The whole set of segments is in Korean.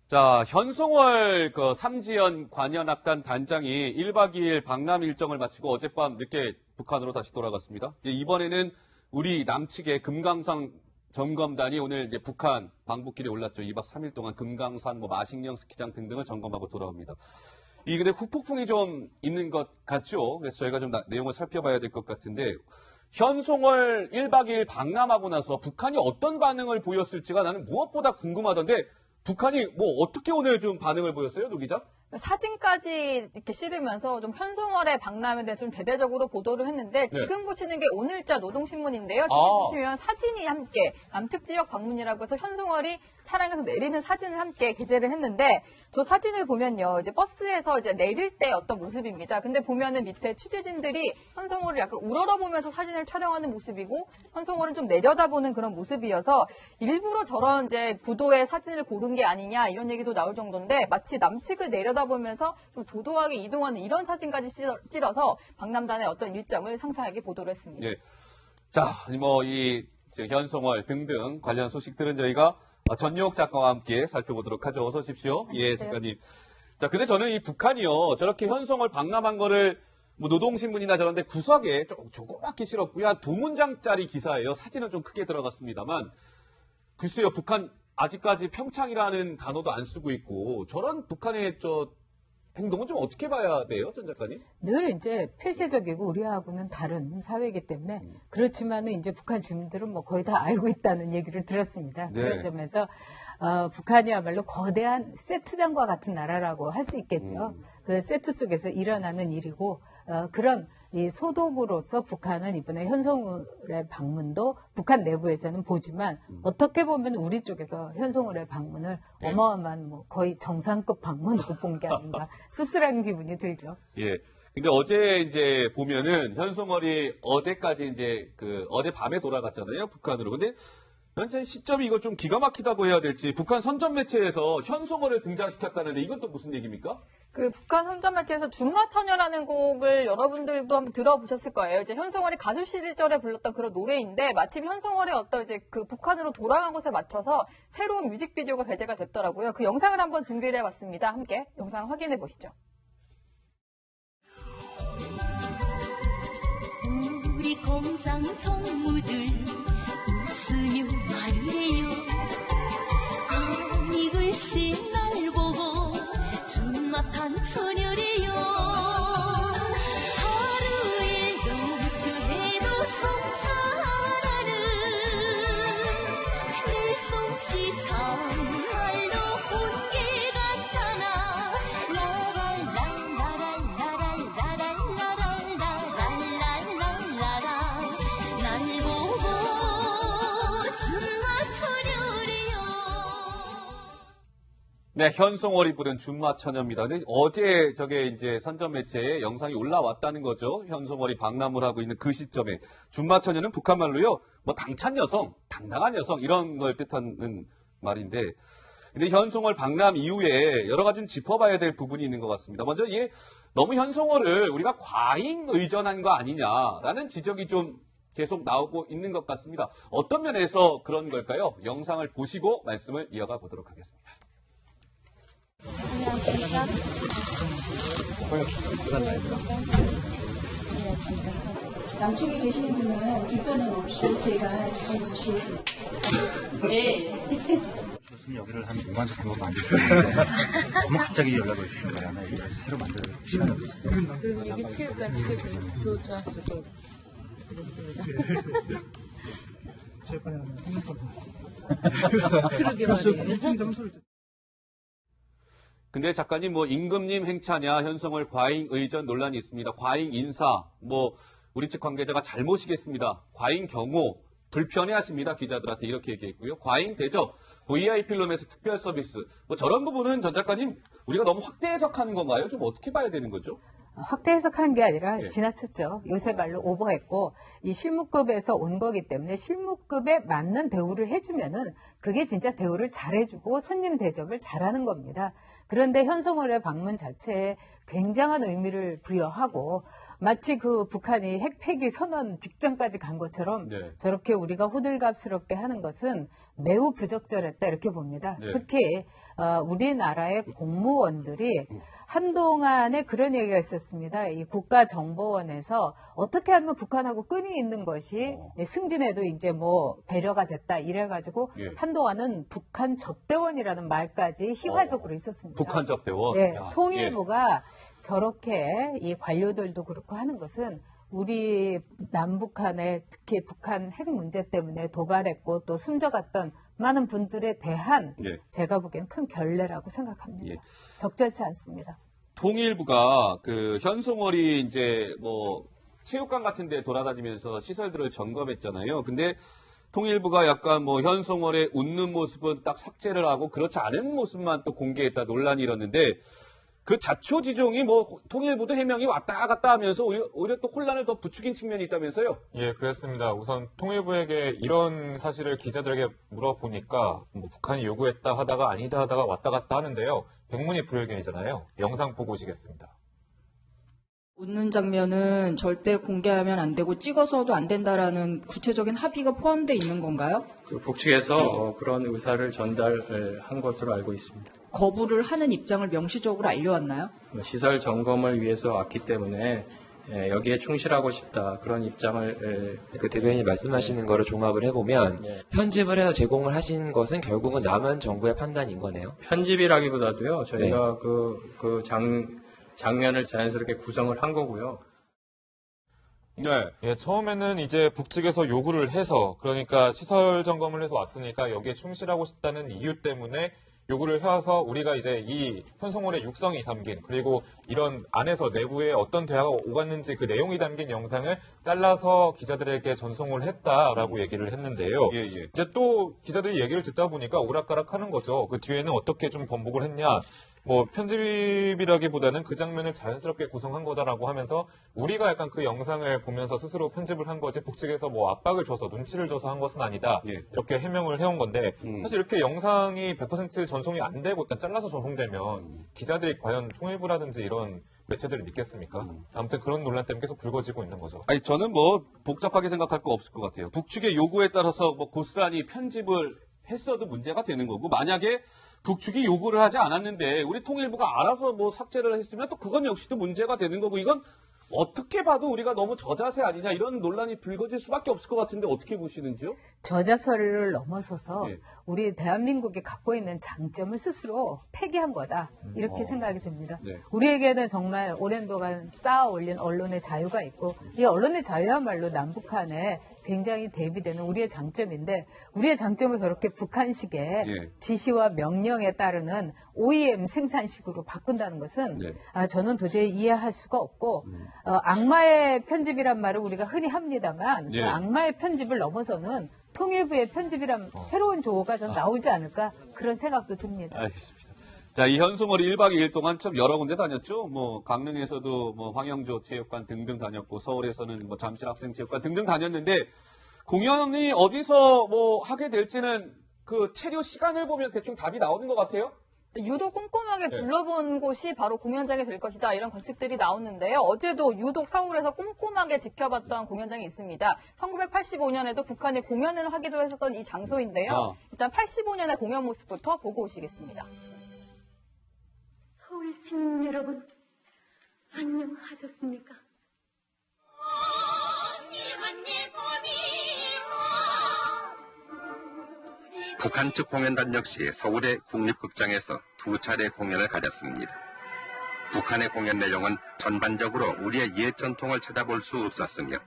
자, 현송월 삼지연 관현악단 단장이 1박 2일 방남 일정을 마치고 어젯밤 늦게 북한으로 다시 돌아갔습니다. 이제 이번에는 우리 남측의 금강산 점검단이 오늘 이제 북한 방북길에 올랐죠. 2박 3일 동안 금강산, 마식령 스키장 등등을 점검하고 돌아옵니다. 근데 후폭풍이 좀 있는 것 같죠. 그래서 저희가 좀 내용을 살펴봐야 될 것 같은데, 현송월 1박 2일 방남하고 나서 북한이 어떤 반응을 보였을지가 나는 무엇보다 궁금하던데, 북한이 어떻게 오늘 좀 반응을 보였어요, 노 기자? 사진까지 이렇게 실으면서 좀 현송월의 박람회에 대해 좀 대대적으로 보도를 했는데 지금 보시는 게 오늘자 노동신문인데요. 지금 보시면 사진이 함께 남측 지역 방문이라고 해서 현송월이 차량에서 내리는 사진을 함께 게재를 했는데 저 사진을 보면요. 이제 버스에서 이제 내릴 때 어떤 모습입니다. 근데 보면은 밑에 취재진들이 현송월을 약간 우러러보면서 사진을 촬영하는 모습이고 현송월은 좀 내려다보는 그런 모습이어서 일부러 저런 이제 구도의 사진을 고른 게 아니냐 이런 얘기도 나올 정도인데 마치 남측을 내려다보면서 좀 도도하게 이동하는 이런 사진까지 찔러서 박람단의 어떤 일정을 상세하게 보도를 했습니다. 예. 자, 현송월 등등 관련 소식들은 저희가 전용 작가와 함께 살펴보도록 하죠. 어서 오십시오. 예, 작가님. 자, 근데 저는 이 북한이요. 저렇게 현송월 박람한 거를 노동신문이나 저런데 구석에 조그맣게 실었고요. 한 2문장짜리 기사예요. 사진은 좀 크게 들어갔습니다만. 글쎄요, 북한 아직까지 평창이라는 단어도 안 쓰고 있고 저런 북한의 행동은 좀 어떻게 봐야 돼요, 전 작가님? 늘 이제 폐쇄적이고 우리하고는 다른 사회이기 때문에 그렇지만은 이제 북한 주민들은 거의 다 알고 있다는 얘기를 들었습니다. 네. 그런 점에서 북한이야말로 거대한 세트장과 같은 나라라고 할 수 있겠죠. 그 세트 속에서 일어나는 일이고 그런 이 소독으로서 북한은 이번에 현송월의 방문도 북한 내부에서는 보지만 어떻게 보면 우리 쪽에서 현송월의 방문을 어마어마한 거의 정상급 방문으로 본 게 아닌가 씁쓸한 기분이 들죠. 예. 근데 어제 이제 보면은 현송월이 어제까지 어젯밤에 돌아갔잖아요, 북한으로. 근데 현재 시점이 이거 좀 기가 막히다고 해야 될지 북한 선전 매체에서 현송월을 등장시켰다는데 이건 또 무슨 얘기입니까? 그 북한 선전 매체에서 준마처녀라는 곡을 여러분들도 한번 들어보셨을 거예요. 이제 현송월이 가수 시절에 불렀던 그런 노래인데 마침 현송월의 어떤 이제 그 북한으로 돌아간 것에 맞춰서 새로운 뮤직비디오가 게재가 됐더라고요. 그 영상을 한번 준비를 해봤습니다. 함께 영상 확인해 보시죠. 우리 공장 동무들 웃으며 말해요. 아니 글쎄 날 보고 준마탄 처녀래요. 하루에 연주해도 성찬하는 내 솜씨 정말로 본게 같다나 날 보고 준마처녀래요. 네, 현송월이 부른 준마처녀입니다. 근데 어제 이제 선전 매체에 영상이 올라왔다는 거죠. 현송월이 방남을 하고 있는 그 시점에. 준마처녀는 북한말로요, 당찬 여성, 당당한 여성, 이런 걸 뜻하는 말인데. 근데 현송월 방남 이후에 여러 가지 좀 짚어봐야 될 부분이 있는 것 같습니다. 먼저 너무 현송월을 우리가 과잉 의전한 거 아니냐라는 지적이 좀 계속 나오고 있는 것 같습니다. 어떤 면에서 그런 걸까요? 영상을 보시고 말씀을 이어가 보도록 하겠습니다. 안녕하십니까. 남쪽에 계시는 분은 불편함 없이 제가 잘 모시겠습니다. 네. 교수님 여기를 한 5만 원 정도 만드셨는데 너무 갑자기 연락을 주신 거예요. 아마 이걸 새로 만들 시간이 없었어요. 이게 체육관 찍어주면 더 좋았을 것 같습니다. 체육관에 하면 생각보다 그러게 말이에요. 근데 작가님 임금님 행차냐 현송월 과잉 의전 논란이 있습니다. 과잉 인사 우리 측 관계자가 잘 모시겠습니다. 과잉 경호 불편해하십니다. 기자들한테 이렇게 얘기했고요. 과잉 대접 VIP 룸에서 특별 서비스 저런 부분은 전 작가님 우리가 너무 확대 해석하는 건가요? 좀 어떻게 봐야 되는 거죠? 확대 해석한 게 아니라 예. 지나쳤죠. 요새 말로 오버했고 이 실무급에서 온 거기 때문에 실무급에 맞는 대우를 해주면은 그게 진짜 대우를 잘해주고 손님 대접을 잘하는 겁니다. 그런데 현송월의 방문 자체에 굉장한 의미를 부여하고 마치 그 북한이 핵 폐기 선언 직전까지 간 것처럼 네. 저렇게 우리가 호들갑스럽게 하는 것은 매우 부적절했다 이렇게 봅니다. 네. 특히 우리나라의 공무원들이 한동안에 그런 얘기가 있었습니다. 이 국가정보원에서 어떻게 하면 북한하고 끈이 있는 것이 승진에도 이제 뭐 배려가 됐다 이래가지고 예. 한동안은 북한 접대원이라는 말까지 희화적으로 있었습니다. 북한 접대원. 네, 야, 통일부가 저렇게 이 관료들도 그렇고 하는 것은 우리 남북한의 특히 북한 핵 문제 때문에 도발했고 또 숨져갔던 많은 분들에 대한 예. 제가 보기엔 큰 결례라고 생각합니다. 예. 적절치 않습니다. 통일부가 그 현송월이 이제 뭐 체육관 같은 데 돌아다니면서 시설들을 점검했잖아요. 근데 통일부가 약간 뭐 현송월의 웃는 모습은 딱 삭제를 하고 그렇지 않은 모습만 또 공개했다 논란이 일었는데 그 자초지종이 뭐 통일부도 해명이 왔다 갔다 하면서 오히려 또 혼란을 더 부추긴 측면이 있다면서요? 예, 그렇습니다. 우선 통일부에게 이런 사실을 기자들에게 물어보니까 뭐 북한이 요구했다 하다가 아니다 하다가 왔다 갔다 하는데요. 백문이 불여일견이잖아요. 영상 보고 오시겠습니다. 웃는 장면은 절대 공개하면 안 되고 찍어서도 안 된다라는 구체적인 합의가 포함되어 있는 건가요? 그 북측에서 그런 의사를 전달한 것으로 알고 있습니다. 거부를 하는 입장을 명시적으로 알려왔나요? 시설 점검을 위해서 왔기 때문에 여기에 충실하고 싶다 그런 입장을 그 대변인이 말씀하시는 거를 종합을 해보면 편집을 해서 제공을 하신 것은 결국은 남한 정부의 판단인 거네요. 편집이라기보다도요 저희가 장면을 자연스럽게 구성을 한 거고요. 네. 예, 처음에는 이제 북측에서 요구를 해서 그러니까 시설 점검을 해서 왔으니까 여기에 충실하고 싶다는 이유 때문에 요구를 해와서 우리가 이제 이 현송월의 육성이 담긴 그리고 이런 안에서 내부에 어떤 대화가 오갔는지 그 내용이 담긴 영상을 잘라서 기자들에게 전송을 했다라고 얘기를 했는데요. 예. 이제 또 기자들이 얘기를 듣다 보니까 오락가락 하는 거죠. 그 뒤에는 어떻게 좀 번복을 했냐. 뭐 편집이라기보다는 그 장면을 자연스럽게 구성한 거다라고 하면서 우리가 약간 그 영상을 보면서 스스로 편집을 한 거지 북측에서 뭐 압박을 줘서 눈치를 줘서 한 것은 아니다. 예. 이렇게 해명을 해온 건데 사실 이렇게 영상이 100% 전송이 안 되고 일단 잘라서 전송되면 기자들이 과연 통일부라든지 이런 매체들을 믿겠습니까? 아무튼 그런 논란 때문에 계속 불거지고 있는 거죠. 아니 저는 뭐 복잡하게 생각할 거 없을 것 같아요. 북측의 요구에 따라서 뭐 고스란히 편집을 했어도 문제가 되는 거고 만약에 북측이 요구를 하지 않았는데 우리 통일부가 알아서 뭐 삭제를 했으면 또 그건 역시도 문제가 되는 거고 이건 어떻게 봐도 우리가 너무 저자세 아니냐 이런 논란이 불거질 수밖에 없을 것 같은데 어떻게 보시는지요? 저자서를 넘어서서 예. 우리 대한민국이 갖고 있는 장점을 스스로 폐기한 거다 이렇게 생각이 듭니다. 네. 우리에게는 정말 오랜 동안 쌓아 올린 언론의 자유가 있고 이 언론의 자유야말로 남북한에 굉장히 대비되는 우리의 장점인데 우리의 장점을 저렇게 북한식의 예. 지시와 명령에 따르는 OEM 생산식으로 바꾼다는 것은 네. 저는 도저히 이해할 수가 없고 악마의 편집이란 말을 우리가 흔히 합니다만 예. 그 악마의 편집을 넘어서는 통일부의 편집이란 새로운 조어가 좀 나오지 않을까 그런 생각도 듭니다. 알겠습니다. 자, 이 현송월이 1박 2일 동안 좀 여러 군데 다녔죠. 뭐 강릉에서도 뭐 황영조 체육관 등등 다녔고 서울에서는 뭐 잠실 학생체육관 등등 다녔는데 공연이 어디서 뭐 하게 될지는 그 체류 시간을 보면 대충 답이 나오는 것 같아요. 유독 꼼꼼하게 네. 둘러본 곳이 바로 공연장이 될 것이다 이런 관측들이 나오는데요. 어제도 유독 서울에서 꼼꼼하게 지켜봤던 공연장이 있습니다. 1985년에도 북한이 공연을 하기도 했었던 이 장소인데요. 일단 85년의 공연 모습부터 보고 오시겠습니다. 서울 시민 여러분, 안녕하셨습니까? 북한 측 공연단 역시 서울의 국립극장에서 2차례 공연을 가졌습니다. 북한의 공연 내용은 전반적으로 우리의 옛 전통을 찾아볼 수 없었으며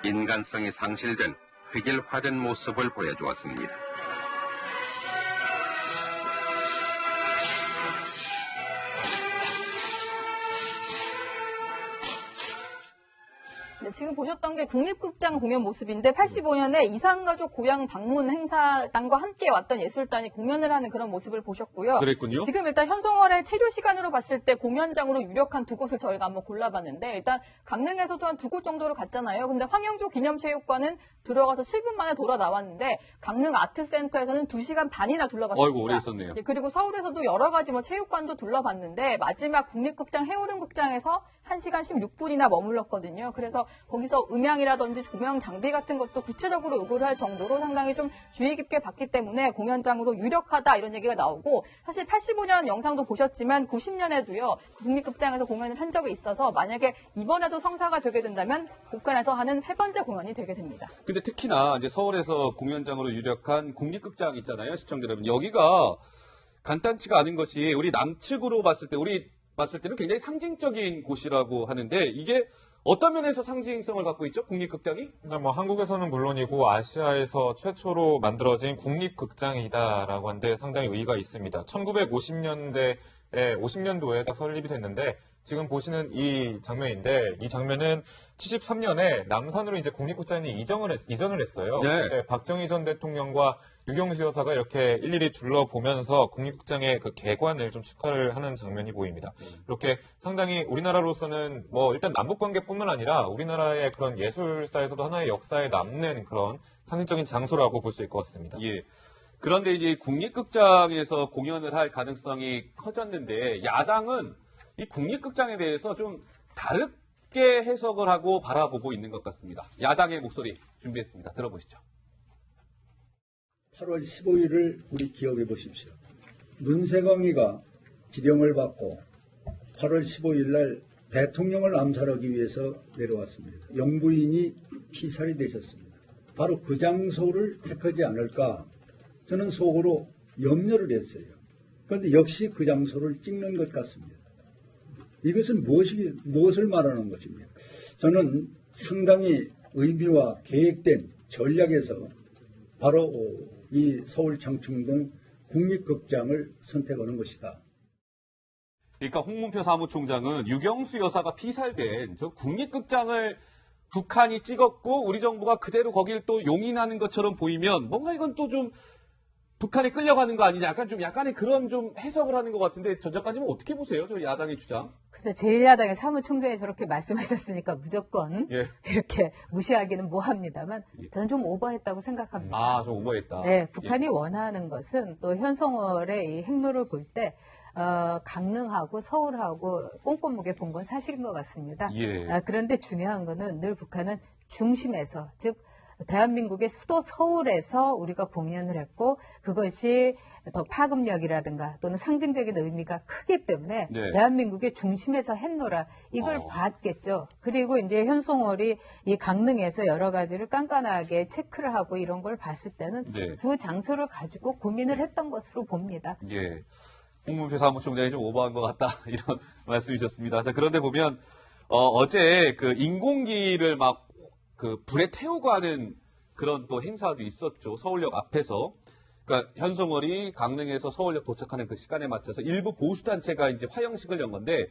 인간성이 상실된 획일화된 모습을 보여주었습니다. 지금 보셨던 게 국립극장 공연 모습인데 85년에 이산가족 고향 방문 행사단과 함께 왔던 예술단이 공연을 하는 그런 모습을 보셨고요. 그랬군요. 지금 일단 현송월의 체류 시간으로 봤을 때 공연장으로 유력한 두 곳을 저희가 한번 골라봤는데 일단 강릉에서도 한 두 곳 정도로 갔잖아요. 근데 황영조 기념체육관은 들어가서 7분 만에 돌아 나왔는데 강릉 아트센터에서는 2시간 반이나 둘러봤습니다. 아이고, 오래 있었네요. 예, 그리고 서울에서도 여러 가지 체육관도 둘러봤는데 마지막 국립극장 해오름극장에서 1시간 16분이나 머물렀거든요. 그래서 거기서 음향이라든지 조명 장비 같은 것도 구체적으로 요구를 할 정도로 상당히 좀 주의 깊게 봤기 때문에 공연장으로 유력하다 이런 얘기가 나오고 사실 85년 영상도 보셨지만 90년에도요. 국립극장에서 공연을 한 적이 있어서 만약에 이번에도 성사가 되게 된다면 북한에서 하는 세 번째 공연이 되게 됩니다. 근데 특히나 이제 서울에서 공연장으로 유력한 국립극장 있잖아요. 시청자 여러분. 여기가 간단치가 않은 것이 우리 남측으로 봤을 때는 굉장히 상징적인 곳이라고 하는데 이게 어떤 면에서 상징성을 갖고 있죠? 국립극장이? 그러니까 한국에서는 물론이고 아시아에서 최초로 만들어진 국립극장이다라고 하는데 상당히 의의가 있습니다. 50년도에 딱 설립이 됐는데 지금 보시는 이 장면인데 이 장면은 73년에 남산으로 이제 국립극장이 이전을 했어요. 네. 네, 박정희 전 대통령과 유경수 여사가 이렇게 일일이 둘러보면서 국립극장의 그 개관을 좀 축하를 하는 장면이 보입니다. 이렇게 상당히 우리나라로서는 일단 남북 관계뿐만 아니라 우리나라의 그런 예술사에서도 하나의 역사에 남는 그런 상징적인 장소라고 볼 수 있을 것 같습니다. 예. 그런데 이제 국립극장에서 공연을 할 가능성이 커졌는데 야당은 이 국립극장에 대해서 좀 다르게 해석을 하고 바라보고 있는 것 같습니다. 야당의 목소리 준비했습니다. 들어보시죠. 8월 15일을 우리 기억해 보십시오. 문세광이가 지령을 받고 8월 15일 날 대통령을 암살하기 위해서 내려왔습니다. 영부인이 피살이 되셨습니다. 바로 그 장소를 택하지 않을까 저는 속으로 염려를 했어요. 그런데 역시 그 장소를 찍는 것 같습니다. 이것은 무엇을 말하는 것입니까? 저는 상당히 의미와 계획된 전략에서 바로 이 서울 장충동 국립극장을 선택하는 것이다. 그러니까 홍문표 사무총장은 유경수 여사가 피살된 저 국립극장을 북한이 찍었고 우리 정부가 그대로 거길 또 용인하는 것처럼 보이면 뭔가 이건 또 좀 북한에 끌려가는 거 아니냐 약간의 그런 좀 해석을 하는 것 같은데 전 작가님은 어떻게 보세요? 저 야당의 주장? 그래서 제1야당의 사무총장이 저렇게 말씀하셨으니까 무조건 이렇게 무시하기는 뭐합니다만 저는 좀 오버했다고 생각합니다. 아, 좀 오버했다. 네, 북한이 원하는 것은 또 현송월의 이 행로를 볼 때 강릉하고 서울하고 꼼꼼하게 본 건 사실인 것 같습니다. 그런데 중요한 거는 늘 북한은 중심에서 즉 대한민국의 수도 서울에서 우리가 공연을 했고 그것이 더 파급력이라든가 또는 상징적인 의미가 크기 때문에 대한민국의 중심에서 했노라 이걸 봤겠죠. 그리고 이제 현송월이 이 강릉에서 여러 가지를 깐깐하게 체크를 하고 이런 걸 봤을 때는 두 장소를 가지고 고민을 했던 것으로 봅니다. 예. 홍문표 사무총장이 좀 오버한 것 같다 이런 말씀이셨습니다. 자, 그런데 보면 어제 그 인공기를 막 그 불에 태우고 하는 그런 또 행사도 있었죠. 서울역 앞에서. 그러니까 현송월이 강릉에서 서울역 도착하는 그 시간에 맞춰서 일부 보수단체가 이제 화형식을 연 건데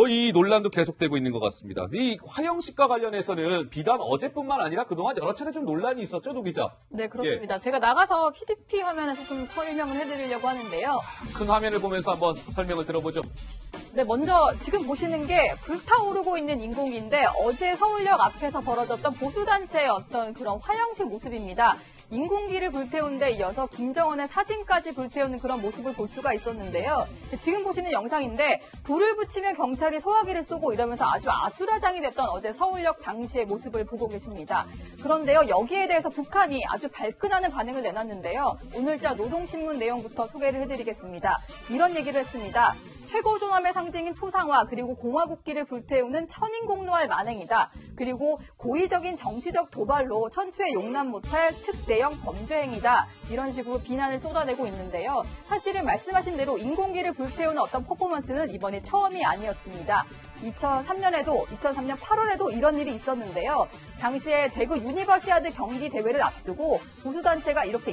이 논란도 계속되고 있는 것 같습니다. 이 화형식과 관련해서는 비단 어제뿐만 아니라 그동안 여러 차례 좀 논란이 있었죠, 노 기자? 네, 그렇습니다. 제가 나가서 PDP 화면에서 좀 설명을 해드리려고 하는데요. 큰 화면을 보면서 한번 설명을 들어보죠. 네, 먼저 지금 보시는 게 불타오르고 있는 인공기인데 어제 서울역 앞에서 벌어졌던 보수단체의 어떤 그런 화형식 모습입니다. 인공기를 불태운 데 이어서 김정은의 사진까지 불태우는 그런 모습을 볼 수가 있었는데요. 지금 보시는 영상인데 불을 붙이면 경찰이 소화기를 쏘고 이러면서 아주 아수라장이 됐던 어제 서울역 당시의 모습을 보고 계십니다. 그런데요, 여기에 대해서 북한이 아주 발끈하는 반응을 내놨는데요. 오늘자 노동신문 내용부터 소개를 해드리겠습니다. 이런 얘기를 했습니다. 최고 존엄의 상징인 초상화 그리고 공화국기를 불태우는 천인공노할 만행이다. 그리고 고의적인 정치적 도발로 천추에 용납 못할 특대형 범죄 행위다. 이런 식으로 비난을 쏟아내고 있는데요. 사실은 말씀하신 대로 인공기를 불태우는 어떤 퍼포먼스는 이번이 처음이 아니었습니다. 2003년 8월에도 이런 일이 있었는데요. 당시에 대구 유니버시아드 경기 대회를 앞두고 보수단체가 이렇게